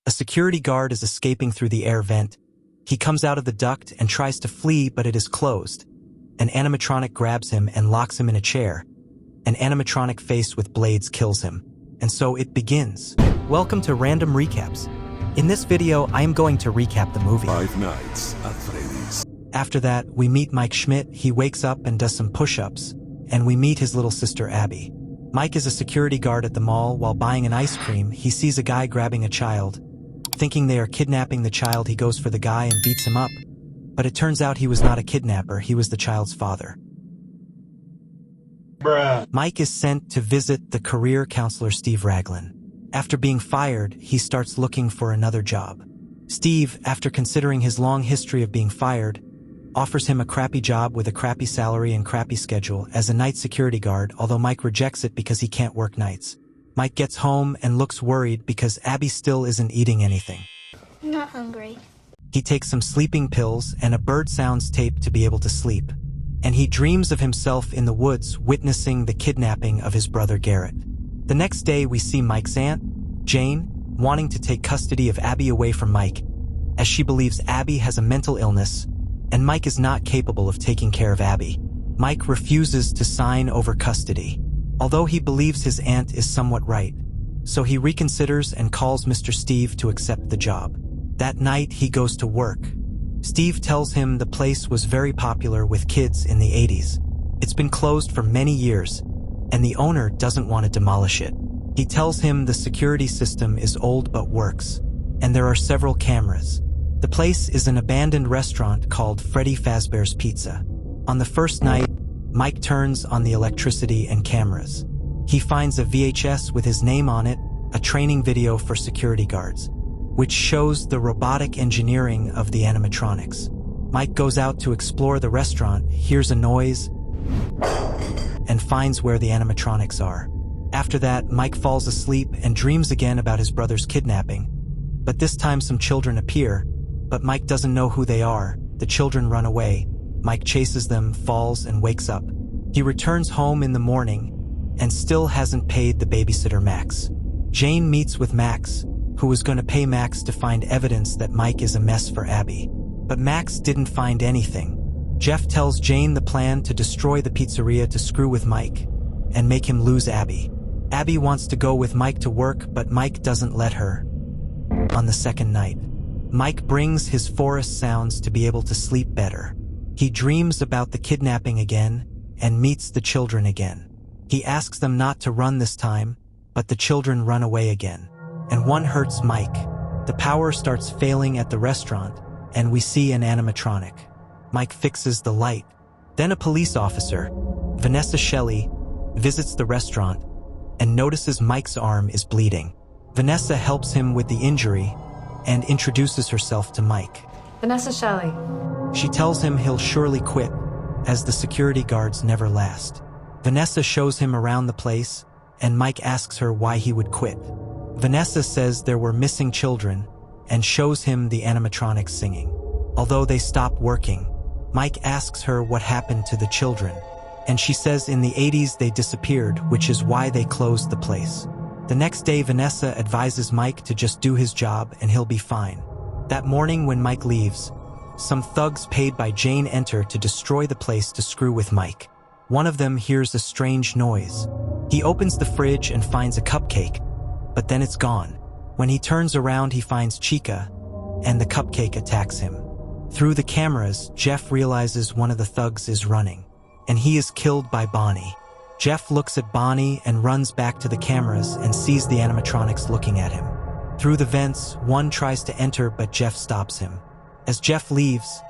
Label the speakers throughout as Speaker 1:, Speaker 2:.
Speaker 1: A security guard is escaping through the air vent. He comes out of the duct and tries to flee, but it is closed. An animatronic grabs him and locks him in a chair. An animatronic face with blades kills him. And so it begins. Welcome to Random Recaps. In this video, I am going to recap the movie.
Speaker 2: Five Nights at Freddy's.
Speaker 1: After that, we meet Mike Schmidt. He wakes up and does some push-ups. And we meet his little sister, Abby. Mike is a security guard at the mall. While buying an ice cream, he sees a guy grabbing a child. Thinking they are kidnapping the child, he goes for the guy and beats him up. But it turns out he was not a kidnapper, he was the child's father.
Speaker 3: Bruh.
Speaker 1: Mike is sent to visit the career counselor Steve Raglan. After being fired, he starts looking for another job. Steve, after considering his long history of being fired, offers him a crappy job with a crappy salary and crappy schedule as a night security guard, although Mike rejects it because he can't work nights. Mike gets home and looks worried because Abby still isn't eating anything.
Speaker 4: I'm not hungry.
Speaker 1: He takes some sleeping pills and a bird sounds tape to be able to sleep. And he dreams of himself in the woods witnessing the kidnapping of his brother Garrett. The next day we see Mike's aunt, Jane, wanting to take custody of Abby away from Mike, as she believes Abby has a mental illness and Mike is not capable of taking care of Abby. Mike refuses to sign over custody, although he believes his aunt is somewhat right. So he reconsiders and calls Mr. Steve to accept the job. That night he goes to work. Steve tells him the place was very popular with kids in the 80s. It's been closed for many years, and the owner doesn't want to demolish it. He tells him the security system is old but works, and there are several cameras. The place is an abandoned restaurant called Freddy Fazbear's Pizza. On the first night, Mike turns on the electricity and cameras. He finds a VHS with his name on it, a training video for security guards, which shows the robotic engineering of the animatronics. Mike goes out to explore the restaurant, hears a noise, and finds where the animatronics are. After that, Mike falls asleep and dreams again about his brother's kidnapping. But this time some children appear, but Mike doesn't know who they are. The children run away. Mike chases them, falls, and wakes up. He returns home in the morning and still hasn't paid the babysitter Max. Jane meets with Max, who is going to pay Max to find evidence that Mike is a mess for Abby. But Max didn't find anything. Jeff tells Jane the plan to destroy the pizzeria to screw with Mike and make him lose Abby. Abby wants to go with Mike to work, but Mike doesn't let her. On the second night, Mike brings his forest sounds to be able to sleep better. He dreams about the kidnapping again and meets the children again. He asks them not to run this time, but the children run away again. And one hurts Mike. The power starts failing at the restaurant, and we see an animatronic. Mike fixes the light. Then a police officer, Vanessa Shelley, visits the restaurant and notices Mike's arm is bleeding. Vanessa helps him with the injury and introduces herself to Mike.
Speaker 5: Vanessa Shelley.
Speaker 1: She tells him he'll surely quit, as the security guards never last. Vanessa shows him around the place, and Mike asks her why he would quit. Vanessa says there were missing children and shows him the animatronics singing. Although they stop working, Mike asks her what happened to the children, and she says in the 80s they disappeared, which is why they closed the place. The next day, Vanessa advises Mike to just do his job and he'll be fine. That morning when Mike leaves, some thugs paid by Jane enter to destroy the place to screw with Mike. One of them hears a strange noise. He opens the fridge and finds a cupcake, but then it's gone. When he turns around, he finds Chica, and the cupcake attacks him. Through the cameras, Jeff realizes one of the thugs is running, and he is killed by Bonnie. Jeff looks at Bonnie and runs back to the cameras and sees the animatronics looking at him. Through the vents, one tries to enter, but Jeff stops him. As Jeff leaves,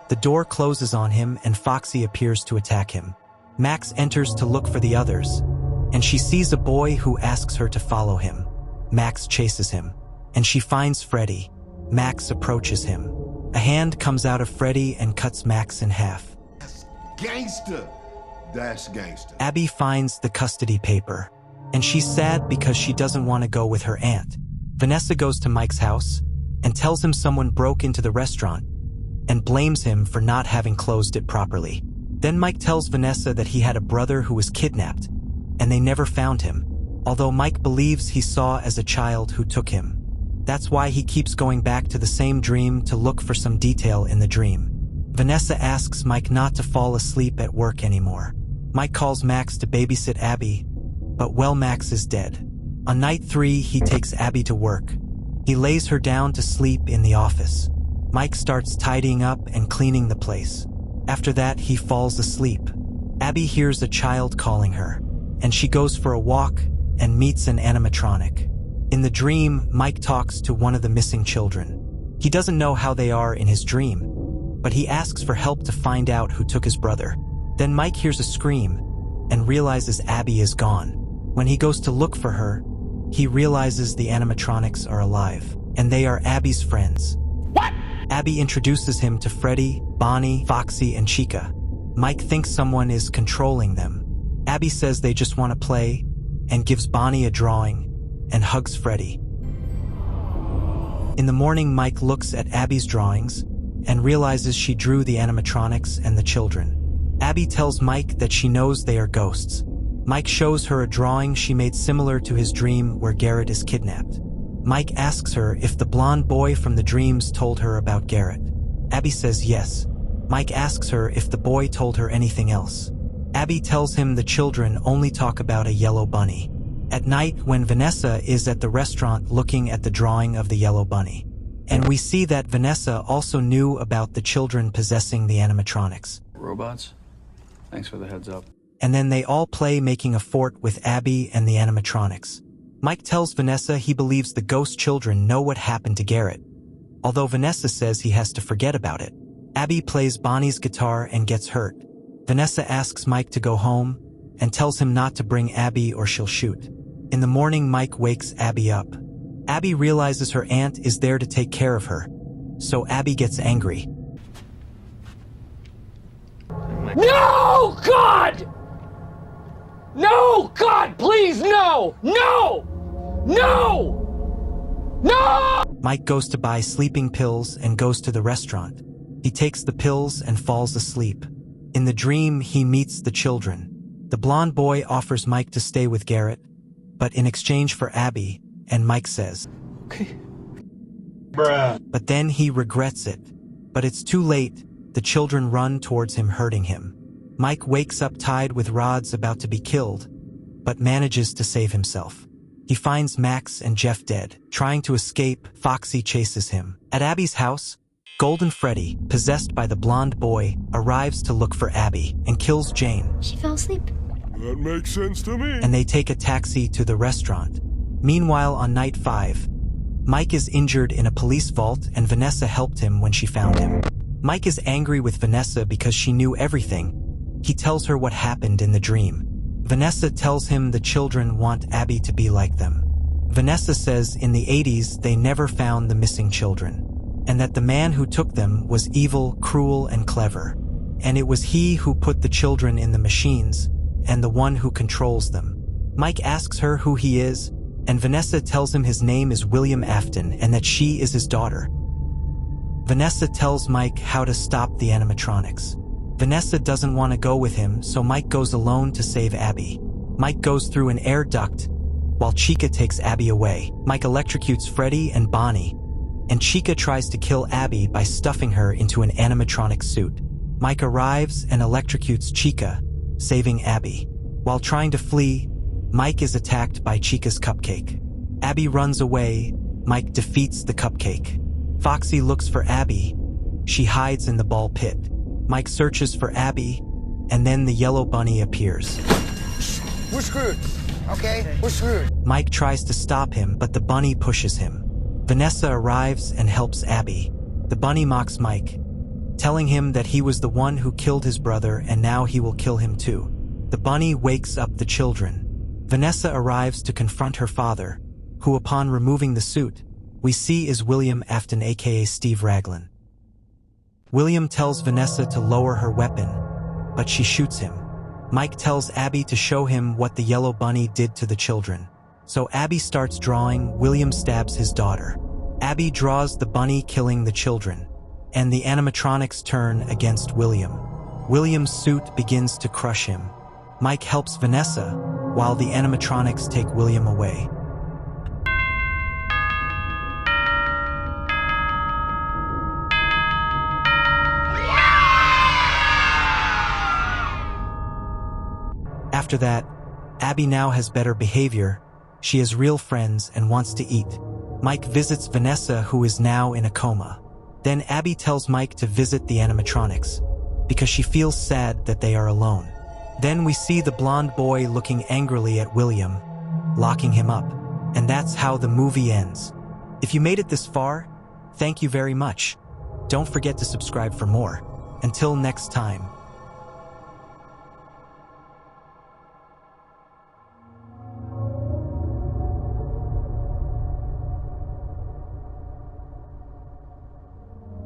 Speaker 1: the door closes on him and Foxy appears to attack him. Max enters to look for the others, and she sees a boy who asks her to follow him. Max chases him, and she finds Freddy. Max approaches him. A hand comes out of Freddy and cuts Max in half.
Speaker 2: That's gangster. That's gangster.
Speaker 1: Abby finds the custody paper, and she's sad because she doesn't want to go with her aunt. Vanessa goes to Mike's house and tells him someone broke into the restaurant and blames him for not having closed it properly. Then Mike tells Vanessa that he had a brother who was kidnapped, and they never found him, although Mike believes he saw as a child who took him. That's why he keeps going back to the same dream to look for some detail in the dream. Vanessa asks Mike not to fall asleep at work anymore. Mike calls Max to babysit Abby, but Max is dead. On night 3, he takes Abby to work. He lays her down to sleep in the office. Mike starts tidying up and cleaning the place. After that, he falls asleep. Abby hears a child calling her, and she goes for a walk and meets an animatronic. In the dream, Mike talks to one of the missing children. He doesn't know how they are in his dream, but he asks for help to find out who took his brother. Then Mike hears a scream and realizes Abby is gone. When he goes to look for her, he realizes the animatronics are alive, and they are Abby's friends.
Speaker 3: What?
Speaker 1: Abby introduces him to Freddy, Bonnie, Foxy, and Chica. Mike thinks someone is controlling them. Abby says they just want to play and gives Bonnie a drawing and hugs Freddy. In the morning, Mike looks at Abby's drawings and realizes she drew the animatronics and the children. Abby tells Mike that she knows they are ghosts. Mike shows her a drawing she made similar to his dream where Garrett is kidnapped. Mike asks her if the blonde boy from the dreams told her about Garrett. Abby says yes. Mike asks her if the boy told her anything else. Abby tells him the children only talk about a yellow bunny. At night, when Vanessa is at the restaurant looking at the drawing of the yellow bunny, and we see that Vanessa also knew about the children possessing the animatronics.
Speaker 4: Robots? Thanks for the heads up.
Speaker 1: And then they all play making a fort with Abby and the animatronics. Mike tells Vanessa he believes the ghost children know what happened to Garrett, although Vanessa says he has to forget about it. Abby plays Bonnie's guitar and gets hurt. Vanessa asks Mike to go home and tells him not to bring Abby or she'll shoot. In the morning, Mike wakes Abby up. Abby realizes her aunt is there to take care of her, so Abby gets angry.
Speaker 3: No, God! No, God, please, no! No! No! No!
Speaker 1: Mike goes to buy sleeping pills and goes to the restaurant. He takes the pills and falls asleep. In the dream, he meets the children. The blonde boy offers Mike to stay with Garrett, but in exchange for Abby, and Mike says,
Speaker 4: Okay.
Speaker 5: Bruh.
Speaker 1: but then he regrets it. But it's too late. The children run towards him, hurting him. Mike wakes up tied with rods, about to be killed, but manages to save himself. He finds Max and Jeff dead. Trying to escape, Foxy chases him. At Abby's house, Golden Freddy, possessed by the blonde boy, arrives to look for Abby and kills Jane.
Speaker 6: She fell asleep.
Speaker 2: That makes sense to me.
Speaker 1: And they take a taxi to the restaurant. Meanwhile, on night 5, Mike is injured in a police vault and Vanessa helped him when she found him. Mike is angry with Vanessa because she knew everything. He tells her what happened in the dream. Vanessa tells him the children want Abby to be like them. Vanessa says in the 80s they never found the missing children, and that the man who took them was evil, cruel, and clever. And it was he who put the children in the machines, and the one who controls them. Mike asks her who he is, and Vanessa tells him his name is William Afton and that she is his daughter. Vanessa tells Mike how to stop the animatronics. Vanessa doesn't want to go with him, so Mike goes alone to save Abby. Mike goes through an air duct, while Chica takes Abby away. Mike electrocutes Freddy and Bonnie, and Chica tries to kill Abby by stuffing her into an animatronic suit. Mike arrives and electrocutes Chica, saving Abby. While trying to flee, Mike is attacked by Chica's cupcake. Abby runs away. Mike defeats the cupcake. Foxy looks for Abby. She hides in the ball pit. Mike searches for Abby, and then the yellow bunny appears.
Speaker 7: We're screwed. Okay, we're screwed.
Speaker 1: Mike tries to stop him, but the bunny pushes him. Vanessa arrives and helps Abby. The bunny mocks Mike, telling him that he was the one who killed his brother and now he will kill him too. The bunny wakes up the children. Vanessa arrives to confront her father, who upon removing the suit, we see is William Afton aka Steve Raglan. William tells Vanessa to lower her weapon, but she shoots him. Mike tells Abby to show him what the yellow bunny did to the children. So Abby starts drawing. William stabs his daughter. Abby draws the bunny killing the children, and the animatronics turn against William. William's suit begins to crush him. Mike helps Vanessa, while the animatronics take William away. After that, Abby now has better behavior, she has real friends and wants to eat. Mike visits Vanessa, who is now in a coma. Then Abby tells Mike to visit the animatronics, because she feels sad that they are alone. Then we see the blonde boy looking angrily at William, locking him up. And that's how the movie ends. If you made it this far, thank you very much. Don't forget to subscribe for more. Until next time.